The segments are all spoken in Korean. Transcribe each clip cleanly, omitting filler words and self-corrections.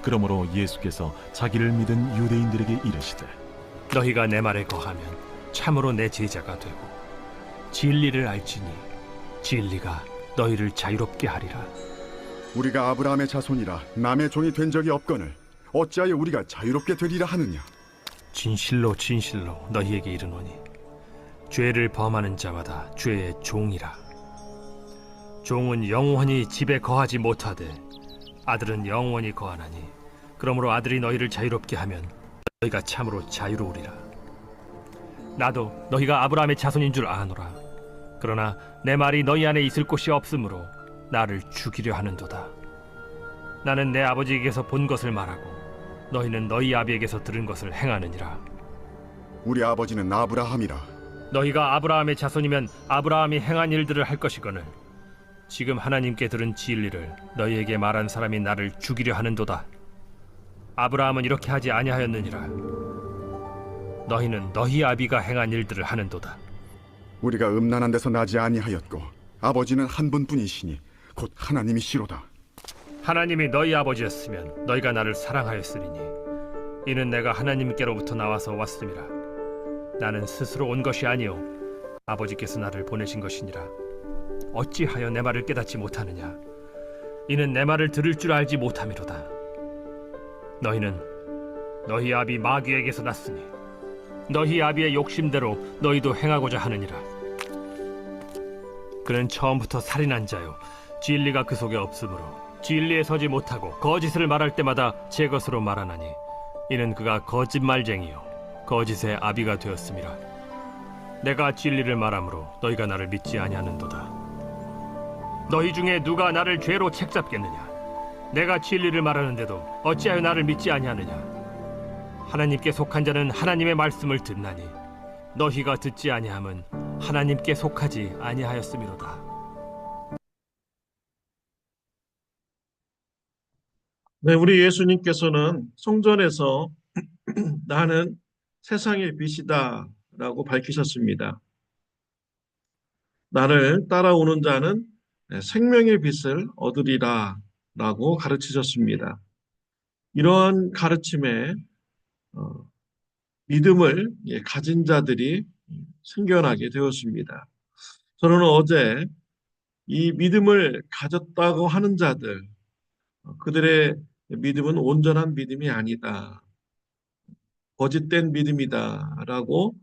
그러므로 예수께서 자기를 믿은 유대인들에게 이르시되 너희가 내 말에 거하면 참으로 내 제자가 되고 진리를 알지니 진리가 너희를 자유롭게 하리라. 우리가 아브라함의 자손이라 남의 종이 된 적이 없거늘 어찌하여 우리가 자유롭게 되리라 하느냐. 진실로 진실로 너희에게 이르노니 죄를 범하는 자마다 죄의 종이라. 종은 영원히 집에 거하지 못하되 아들은 영원히 거하나니 그러므로 아들이 너희를 자유롭게 하면 너희가 참으로 자유로우리라. 나도 너희가 아브라함의 자손인 줄 아노라. 그러나 내 말이 너희 안에 있을 곳이 없으므로 나를 죽이려 하는도다. 나는 내 아버지에게서 본 것을 말하고 너희는 너희 아비에게서 들은 것을 행하느니라. 우리 아버지는 아브라함이라. 너희가 아브라함의 자손이면 아브라함이 행한 일들을 할 것이거늘 지금 하나님께 들은 진리를 너희에게 말한 사람이 나를 죽이려 하는도다. 아브라함은 이렇게 하지 아니하였느니라. 너희는 너희 아비가 행한 일들을 하는도다. 우리가 음란한 데서 나지 아니하였고 아버지는 한 분뿐이시니 곧 하나님이시로다. 하나님이 너희 아버지였으면 너희가 나를 사랑하였으리니 이는 내가 하나님께로부터 나와서 왔음이라. 나는 스스로 온 것이 아니요 아버지께서 나를 보내신 것이니라. 어찌하여 내 말을 깨닫지 못하느냐. 이는 내 말을 들을 줄 알지 못함이로다. 너희는 너희 아비 마귀에게서 났으니 너희 아비의 욕심대로 너희도 행하고자 하느니라. 그는 처음부터 살인한 자요 진리가 그 속에 없으므로 진리에 서지 못하고 거짓을 말할 때마다 제 것으로 말하나니 이는 그가 거짓말쟁이요 거짓의 아비가 되었음이라. 내가 진리를 말하므로 너희가 나를 믿지 아니하는도다. 너희 중에 누가 나를 죄로 책잡겠느냐. 내가 진리를 말하는데도 어찌하여 나를 믿지 아니하느냐. 하나님께 속한 자는 하나님의 말씀을 듣나니 너희가 듣지 아니함은 하나님께 속하지 아니하였음이로다. 네, 우리 예수님께서는 성전에서 나는 세상의 빛이다 라고 밝히셨습니다. 나를 따라오는 자는 생명의 빛을 얻으리라 라고 가르치셨습니다. 이러한 가르침에 믿음을 가진 자들이 생겨나게 되었습니다. 저는 어제 이 믿음을 가졌다고 하는 자들, 그들의 믿음은 온전한 믿음이 아니다. 거짓된 믿음이다 라고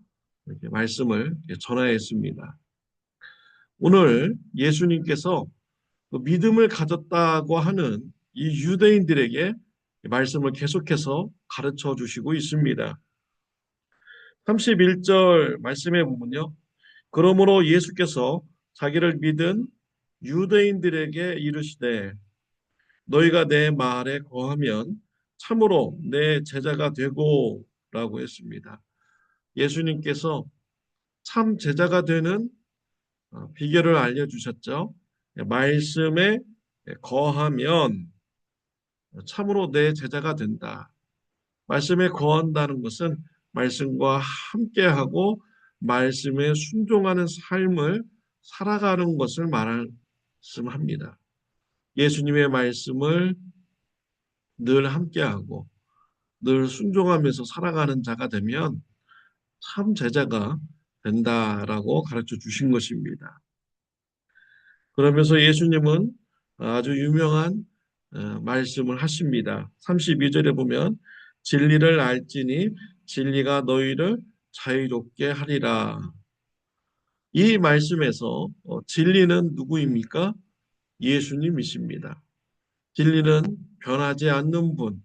이렇게 말씀을 전하였습니다. 오늘 예수님께서 그 믿음을 가졌다고 하는 이 유대인들에게 말씀을 계속해서 가르쳐 주시고 있습니다. 31절 말씀에 보면요. 그러므로 예수께서 자기를 믿은 유대인들에게 이르시되 너희가 내 말에 거하면 참으로 내 제자가 되고 라고 했습니다. 예수님께서 참 제자가 되는 비결을 알려주셨죠. 말씀에 거하면 참으로 내 제자가 된다. 말씀에 거한다는 것은 말씀과 함께하고 말씀에 순종하는 삶을 살아가는 것을 말씀합니다. 예수님의 말씀을 늘 함께하고 늘 순종하면서 살아가는 자가 되면 참 제자가 된다라고 가르쳐 주신 것입니다. 그러면서 예수님은 아주 유명한 말씀을 하십니다. 32절에 보면 진리를 알지니 진리가 너희를 자유롭게 하리라. 이 말씀에서 진리는 누구입니까? 예수님이십니다. 진리는 변하지 않는 분,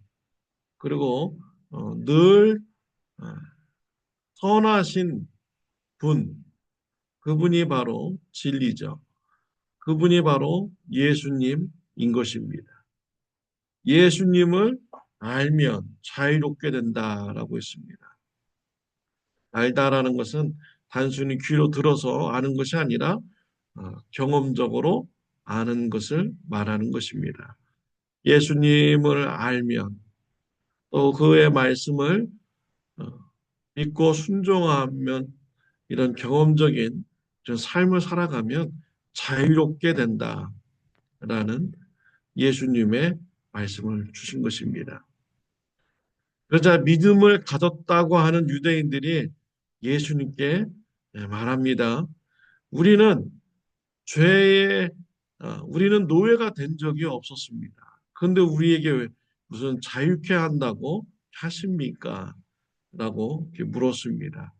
그리고 늘 선하신 분, 그분이 바로 진리죠. 그분이 바로 예수님인 것입니다. 예수님을 알면 자유롭게 된다라고 했습니다. 알다라는 것은 단순히 귀로 들어서 아는 것이 아니라 경험적으로 아는 것을 말하는 것입니다. 예수님을 알면 또 그의 말씀을 믿고 순종하면 이런 경험적인 삶을 살아가면 자유롭게 된다라는 예수님의 말씀을 주신 것입니다. 그러자 믿음을 가졌다고 하는 유대인들이 예수님께 말합니다. 우리는 죄에 우리는 노예가 된 적이 없었습니다. 그런데 우리에게 왜 무슨 자유케 한다고 하십니까? 라고 이렇게 물었습니다.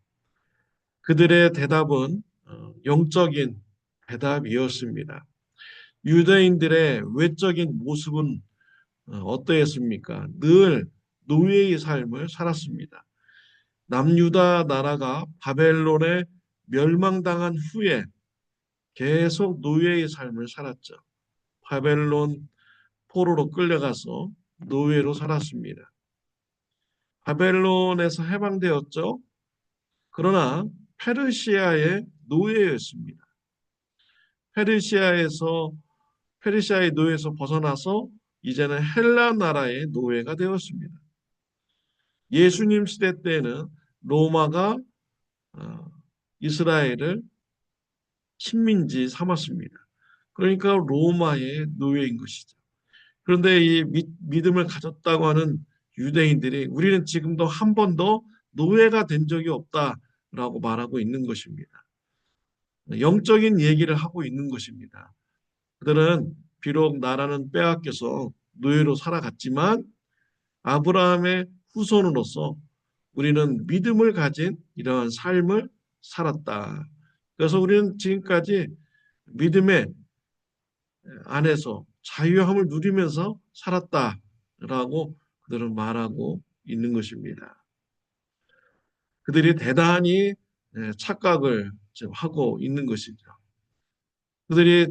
그들의 대답은 영적인 대답이었습니다. 유대인들의 외적인 모습은 어떠했습니까? 늘 노예의 삶을 살았습니다. 남유다 나라가 바벨론에 멸망당한 후에 계속 노예의 삶을 살았죠. 바벨론 포로로 끌려가서 노예로 살았습니다. 바벨론에서 해방되었죠. 그러나 페르시아의 노예였습니다. 페르시아의 노예에서 벗어나서 이제는 헬라 나라의 노예가 되었습니다. 예수님 시대 때는 로마가 이스라엘을 식민지 삼았습니다. 그러니까 로마의 노예인 것이죠. 그런데 이 믿음을 가졌다고 하는 유대인들이 우리는 지금도 한 번도 노예가 된 적이 없다라고 말하고 있는 것입니다. 영적인 얘기를 하고 있는 것입니다. 그들은 비록 나라는 빼앗겨서 노예로 살아갔지만 아브라함의 후손으로서 우리는 믿음을 가진 이러한 삶을 살았다. 그래서 우리는 지금까지 믿음의 안에서 자유함을 누리면서 살았다라고 그들은 말하고 있는 것입니다. 그들이 대단히 착각을 하고 있는 것이죠. 그들이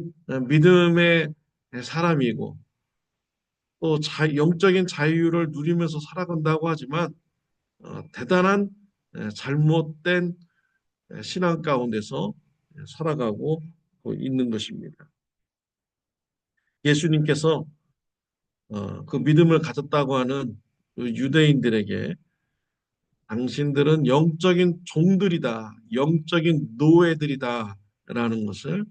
믿음의 사람이고 또 영적인 자유를 누리면서 살아간다고 하지만 대단한 잘못된 신앙 가운데서 살아가고 있는 것입니다. 예수님께서 그 믿음을 가졌다고 하는 유대인들에게 당신들은 영적인 종들이다, 영적인 노예들이다 라는 것을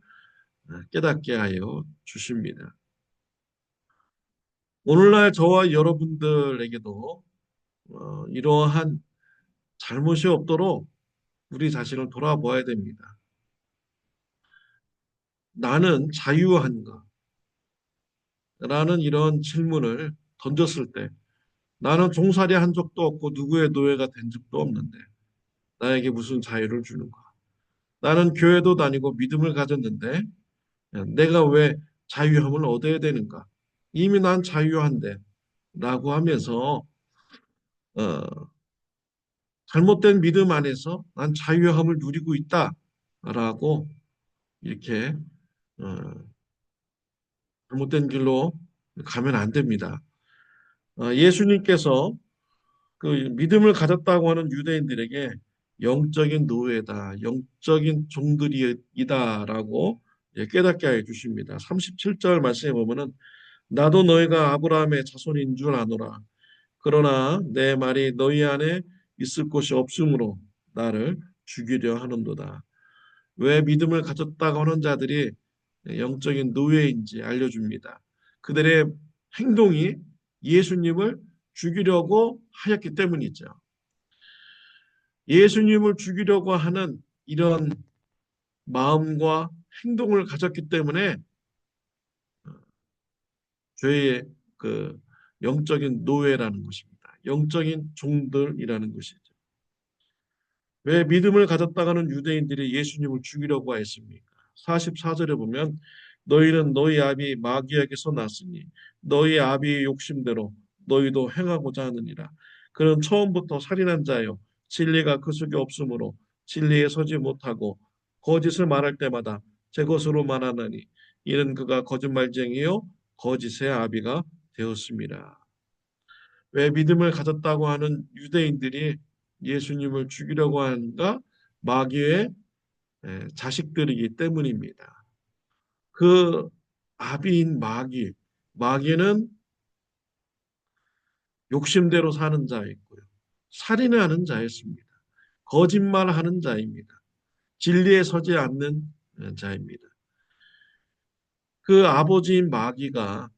깨닫게 하여 주십니다. 오늘날 저와 여러분들에게도 이러한 잘못이 없도록 우리 자신을 돌아보아야 됩니다. 나는 자유한가? 라는 이런 질문을 던졌을 때 나는 종살이 한 적도 없고 누구의 노예가 된 적도 없는데 나에게 무슨 자유를 주는가? 나는 교회도 다니고 믿음을 가졌는데 내가 왜 자유함을 얻어야 되는가? 이미 난 자유한데 라고 하면서 잘못된 믿음 안에서 난 자유함을 누리고 있다라고 이렇게 잘못된 길로 가면 안 됩니다. 예수님께서 그 믿음을 가졌다고 하는 유대인들에게 영적인 노예다, 영적인 종들이다라고 깨닫게 해 주십니다. 37절 말씀에 보면은 나도 너희가 아브라함의 자손인 줄 아노라. 그러나 내 말이 너희 안에 있을 곳이 없으므로 나를 죽이려 하는도다. 왜 믿음을 가졌다고 하는 자들이 영적인 노예인지 알려줍니다. 그들의 행동이 예수님을 죽이려고 하였기 때문이죠. 예수님을 죽이려고 하는 이런 마음과 행동을 가졌기 때문에 죄의 그 영적인 노예라는 것입니다. 영적인 종들이라는 것이죠. 왜 믿음을 가졌다가는 유대인들이 예수님을 죽이려고 했습니까? 44절에 보면 너희는 너희 아비 마귀에게서 났으니 너희 아비의 욕심대로 너희도 행하고자 하느니라. 그는 처음부터 살인한 자요 진리가 그 속에 없으므로 진리에 서지 못하고 거짓을 말할 때마다 제 것으로 말하나니 이는 그가 거짓말쟁이요 거짓의 아비가 되었습니다. 왜 믿음을 가졌다고 하는 유대인들이 예수님을 죽이려고 하는가? 마귀의 자식들이기 때문입니다. 그 아비인 마귀는 욕심대로 사는 자였고요. 살인하는 자였습니다. 거짓말하는 자입니다. 진리에 서지 않는 자입니다. 그 아버지인 마귀가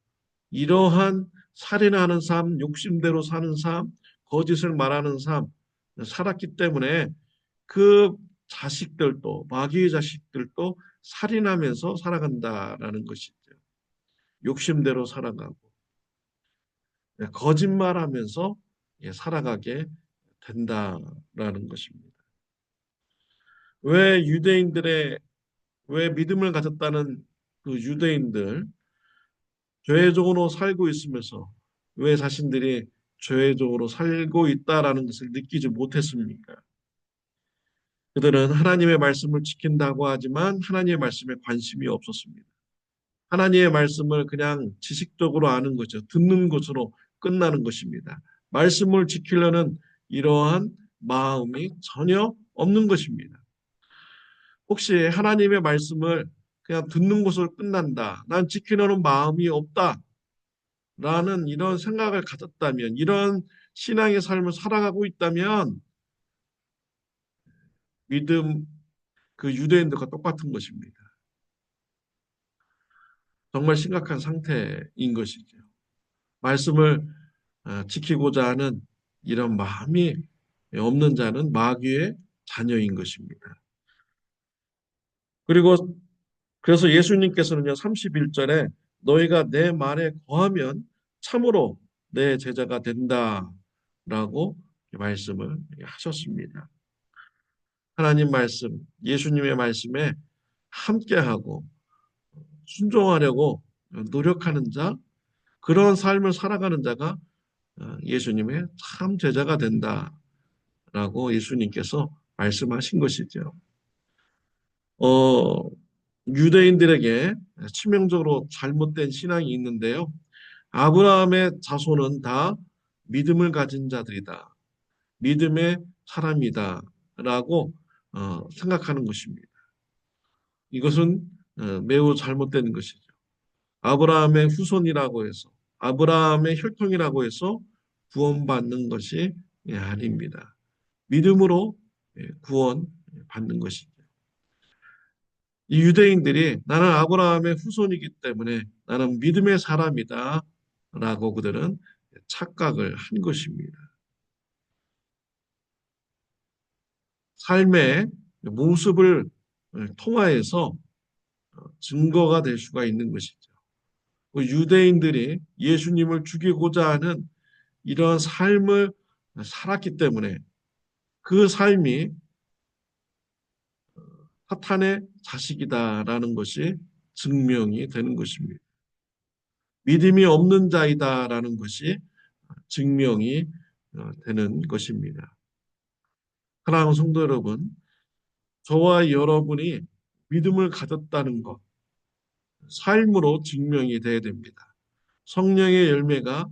이러한 살인하는 삶, 욕심대로 사는 삶, 거짓을 말하는 삶 살았기 때문에 그 자식들도 마귀의 자식들도 살인하면서 살아간다라는 것이죠. 욕심대로 살아가고 거짓말하면서 살아가게 된다라는 것입니다. 왜 유대인들의 왜 믿음을 가졌다는 그 유대인들 죄적으로 살고 있으면서 왜 자신들이 죄적으로 살고 있다라는 것을 느끼지 못했습니까? 그들은 하나님의 말씀을 지킨다고 하지만 하나님의 말씀에 관심이 없었습니다. 하나님의 말씀을 그냥 지식적으로 아는 거죠. 듣는 것으로 끝나는 것입니다. 말씀을 지키려는 이러한 마음이 전혀 없는 것입니다. 혹시 하나님의 말씀을 그냥 듣는 것으로 끝난다. 난 지키려는 마음이 없다. 라는 이런 생각을 가졌다면, 이런 신앙의 삶을 살아가고 있다면, 믿음, 그 유대인들과 똑같은 것입니다. 정말 심각한 상태인 것이죠. 말씀을 지키고자 하는 이런 마음이 없는 자는 마귀의 자녀인 것입니다. 그리고 그래서 예수님께서는요, 31절에 너희가 내 말에 거하면 참으로 내 제자가 된다라고 말씀을 하셨습니다. 하나님 말씀, 예수님의 말씀에 함께하고 순종하려고 노력하는 자, 그런 삶을 살아가는 자가 예수님의 참 제자가 된다라고 예수님께서 말씀하신 것이죠. 유대인들에게 치명적으로 잘못된 신앙이 있는데요. 아브라함의 자손은 다 믿음을 가진 자들이다. 믿음의 사람이다. 라고 생각하는 것입니다. 이것은 매우 잘못된 것이죠. 아브라함의 후손이라고 해서, 아브라함의 혈통이라고 해서 구원받는 것이 아닙니다. 믿음으로 구원받는 것이죠. 이 유대인들이 나는 아브라함의 후손이기 때문에 나는 믿음의 사람이다 라고 그들은 착각을 한 것입니다. 삶의 모습을 통하여서 증거가 될 수가 있는 것이죠. 유대인들이 예수님을 죽이고자 하는 이런 삶을 살았기 때문에 그 삶이 사탄의 자식이다라는 것이 증명이 되는 것입니다. 믿음이 없는 자이다라는 것이 증명이 되는 것입니다. 사랑하는 성도 여러분, 저와 여러분이 믿음을 가졌다는 것, 삶으로 증명이 되어야 됩니다. 성령의 열매가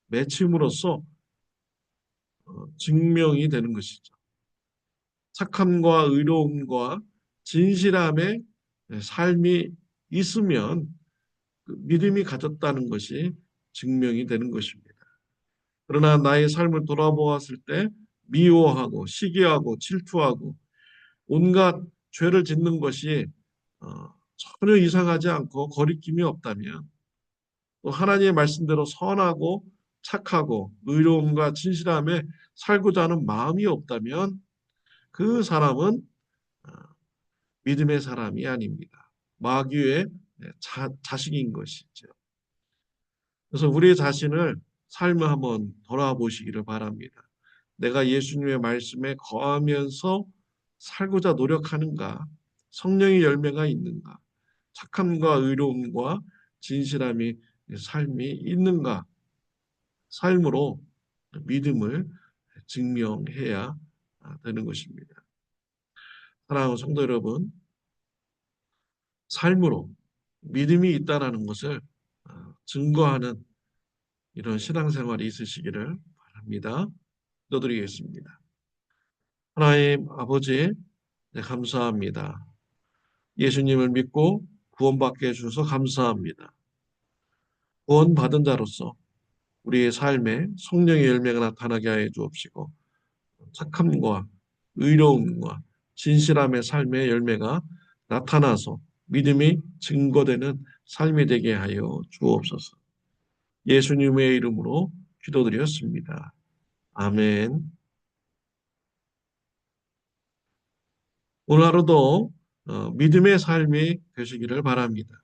맺힘으로써 증명이 되는 것이죠. 착함과 의로움과 진실함의 삶이 있으면 믿음이 가졌다는 것이 증명이 되는 것입니다. 그러나 나의 삶을 돌아보았을 때 미워하고 시기하고 질투하고 온갖 죄를 짓는 것이 전혀 이상하지 않고 거리낌이 없다면 또 하나님의 말씀대로 선하고 착하고 의로움과 진실함에 살고자 하는 마음이 없다면 그 사람은 믿음의 사람이 아닙니다. 마귀의 자식인 것이죠. 그래서 우리 자신을 삶을 한번 돌아보시기를 바랍니다. 내가 예수님의 말씀에 거하면서 살고자 노력하는가? 성령의 열매가 있는가? 착함과 의로움과 진실함이 삶이 있는가? 삶으로 믿음을 증명해야 되는 것입니다. 사랑하는 성도 여러분, 삶으로 믿음이 있다는 것을 증거하는 이런 신앙생활이 있으시기를 바랍니다. 기도드리겠습니다. 하나님 아버지, 네, 감사합니다. 예수님을 믿고 구원받게 해주셔서 감사합니다. 구원받은 자로서 우리의 삶에 성령의 열매가 나타나게 하여 주옵시고 착함과 의로움과 진실함의 삶의 열매가 나타나서 믿음이 증거되는 삶이 되게 하여 주옵소서. 예수님의 이름으로 기도드렸습니다. 아멘. 오늘 하루도 믿음의 삶이 되시기를 바랍니다.